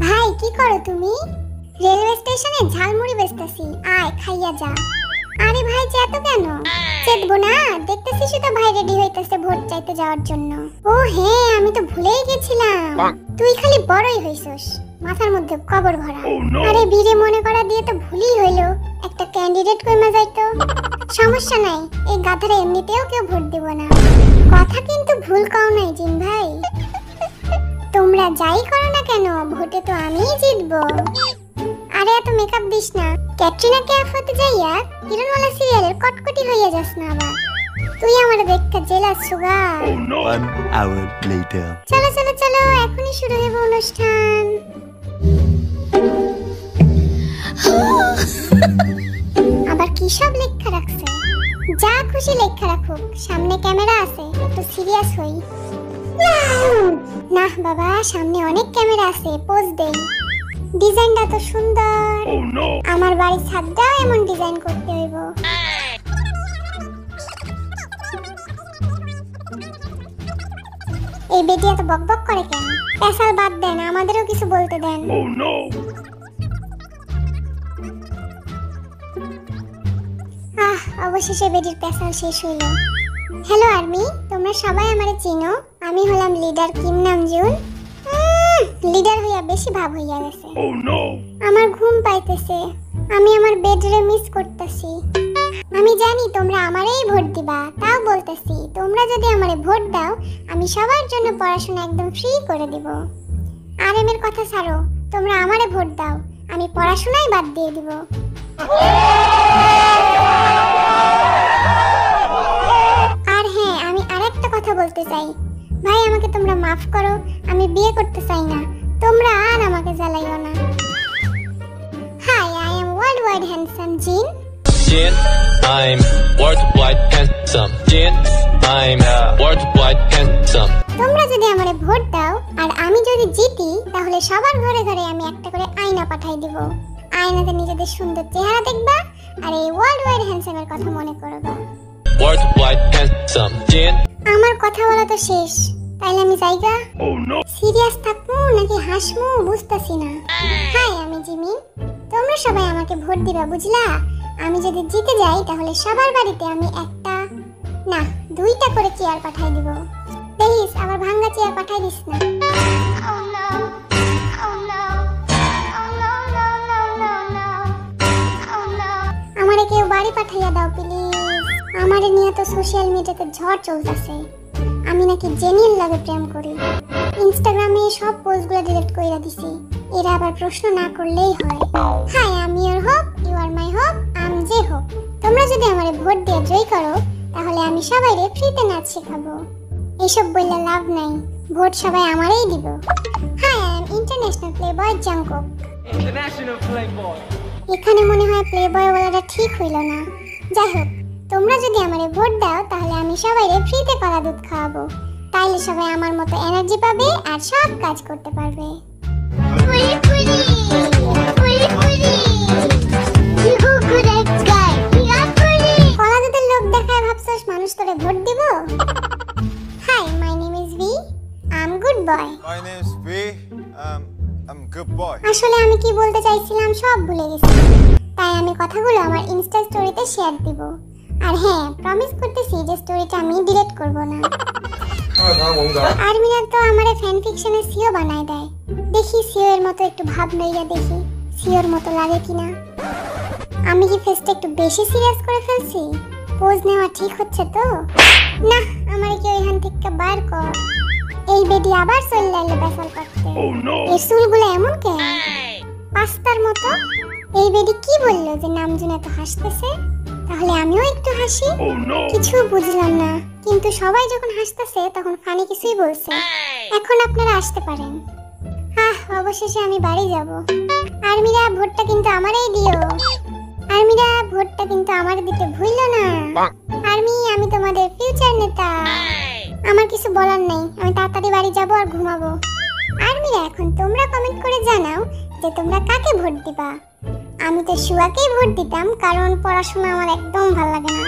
ভাই কি করো তুমি? রেলওয়ে স্টেশনে ঝালমুড়ি বেচতেছি, আয় খাইয়া যা। আরে ভাই চেত কেন? চেতবো না, দেখতেছিস তো ভাই রেডি হইতেছে ভোট চাইতে যাওয়ার জন্য। ও হ্যাঁ, আমি তো ভুলেই গেছিলাম। তুই খালি বড়ই হইছস, মাথার মধ্যে কবর ভরা। আরে বীরে মনে করা দিয়ে তো ভুলই হইলো, একটা ক্যান্ডিডেট কইমা যাইতো। সমস্যা নাই, এই গাধারে এমনিতেও কেউ ভোট দিব না। কথা কিন্তু ভুল কও নাই জিন ভাই। তোমরা যাই করো না কেন, ভোটে তো আমিই জিতবো। আরে এত মেকআপ দিস না, ক্যাটরিনা কাইফ হতে যাইয়া কিরণওয়ালা সিরিয়ালের কটকটি হইয়া যাস না আবার। তুই আমারে দেখতে জেলাস সুগা। 1 hour later. চলো চলো চলো, এখনই শুরু হবে অনুষ্ঠান। আবার কি সব লেখা রাখছে? যা খুশি লেখা রাখুক, সামনে ক্যামেরা আছে, একটু সিরিয়াস হই। না বাবা, সামনে অনেক ক্যামেরা আছে, পোজ দেই। ডিজাইনটা তো সুন্দর। আমার বাড়ির ছাদটাও এমন ডিজাইন করতে হইব। এই বেটি এত বকবক করে কেন? পেশাল বাদ দেন, আমাদেরও কিছু বলতে দেন। অবশেষে বেটির পেশাল শেষ হইল। হ্যালো আর্মি, তোমরা সবাই আমারে চিনো। আমি হলাম লিডার কিম নামজুন। লিডার হইয়া বেশি ভাব হইয়া গেছে। আমার ঘুম পাইতেছে, আমি আমার বেডরে মিস করতেছি। আমি জানি তোমরা আমারেই ভোট দিবা, তাও বলতেছি তোমরা যদি আমারে ভোট দাও, আমি সবার জন্য পড়াশোনা একদম ফ্রি করে দিব। আরএমের কথা ছাড়ো, তোমরা আমারে ভোট দাও, আমি পড়াশোনাই বাদ দিয়ে দিব। আর হ্যাঁ, আমি আরেকটা কথা বলতে চাই, ভাই আমাকে তোমরা মাফ করো, আমি বিয়ে করতে চাই না, তোমরা আর আমাকে জ্বালাইও না। Hi, I am world wide handsome Jin. Jin, I'm worldwide handsome. Jin, I'm worldwide handsome. তোমরা যদি আমারে ভোট দাও আর আমি যদি জিতি, তাহলে সবার ঘরে ঘরে আমি একটা করে আয়না পাঠাই দিব। আয়নাতে নিজেদের সুন্দর চেহারা দেখবা আর এই ওয়ার্ল্ড ওয়াইড হ্যান্ডসামের কথা মনে করবা। Worldwide handsome. Jin. আমার কথা বলা তো শেষ, তাইলে আমি যাইগা। সিরিয়াস থাকবো নাকি হাসবো বুঝতাছি না। হাই, আমি জিমিন। তোমরা সবাই আমাকে ভোট দিবা, বুঝলা? আমি যদি জিতে যাই তাহলে সবার বাড়িতে আমি একটা না 2টা করে চেয়ার পাঠাই দিব। প্লিজ আবার ভাঙা চেয়ার পাঠাই দিস না। আমারে কেউ বাড়ি পাঠাইয়া দাও প্লিজ। আমারে নিয়ে তো সোশ্যাল মিডিয়াতে ঝড় চলতেছে, আমি নাকি জেনির লাগে প্রেম করি। ইনস্টাগ্রামে সব পোস্টগুলো ডিলিট কইরা দিছি, এরা আবার প্রশ্ন না করলেই হয়। হাই, আমি your hope, you are my hope, I'm যে হোপ। তোমরা যদি আমারে ভোট দিয়ে জয় করো, তাহলে আমি সবাইরে ফ্রিতে নাচ শেখাবো। এসব বললে লাভ নাই, ভোট সবাই আমারই দিব। Hi, I am international playboy Jungkook. International Playboy. এখানে মনে হয় প্লেবয় বলাটা ঠিক হইল না। যাই হোক, তোমরা যদি আমারে ভোট দাও, তাহলে আমি সবাইরে ফ্রিতে কলা দুধ খাওয়াবো। তাইলে সবাই আমার মতো এনার্জি পাবে আর সব কাজ করতে পারবে। কলা দুধের লোভ দেখায় ভাবছস মানুষ তোরে ভোট দিব? Hi, my name is V, I am good boy. My name's V. I'm good boy. আসলে আমি কি বলতে চাইছিলাম সব ভুলে গেছি, তাই আমি কথাগুলো আমার ইনস্টা স্টোরিতে শেয়ার দিব। আর হ্যাঁ, প্রমিস করতেছি যে স্টোরিটা আমি ডিলিট করব না। আর্মিরা তো আমারে ফ্যান ফিকশনের সিও বানায় দেয়। দেখি সিও এর মতো একটু ভাব লইয়া দেখি সিওর মতো লাগে কিনা। আমি কি ফেসটা একটু বেশি সিরিয়াস করে ফেলছি? পোজ নেওয়া ঠিক হচ্ছে তো? না, আমারে কেউ এখান থেকে বার কর। এই বেডি আবার চলে এলো বেসাল করতে। এই চুলগুলো এমন কেন পাস্তার মতো? এই বেডি কি বললো যে নামজুন এত হাসতেছে? তাহলে আমিও একটু হাসি। কিছু বুঝলাম না, কিন্তু সবাই যখন হাসতেছে তখন ফানি কিছুই বলছে। এখন আপনারা আসতে পারেন। অবশেষে আমি বাড়ি যাব। আর্মিরা ভোটটা কিন্তু আমারই দিও। আর্মিরা ভোটটা কিন্তু আমার দিতে ভুললো না। আর্মি, আমি তোমাদের ফিউচার নেতা। আমার কিছু বলার নেই, আমি তাড়াতাড়ি বাড়ি যাব আর ঘুমাবো। আর্মিরা, এখন তোমরা কমেন্ট করে জানাও যে তোমরা কাকে ভোট দিবা। আমি তো শুয়াকেই ভোট দিতাম, কারণ পড়াশোনা আমার একদম ভালো লাগে না।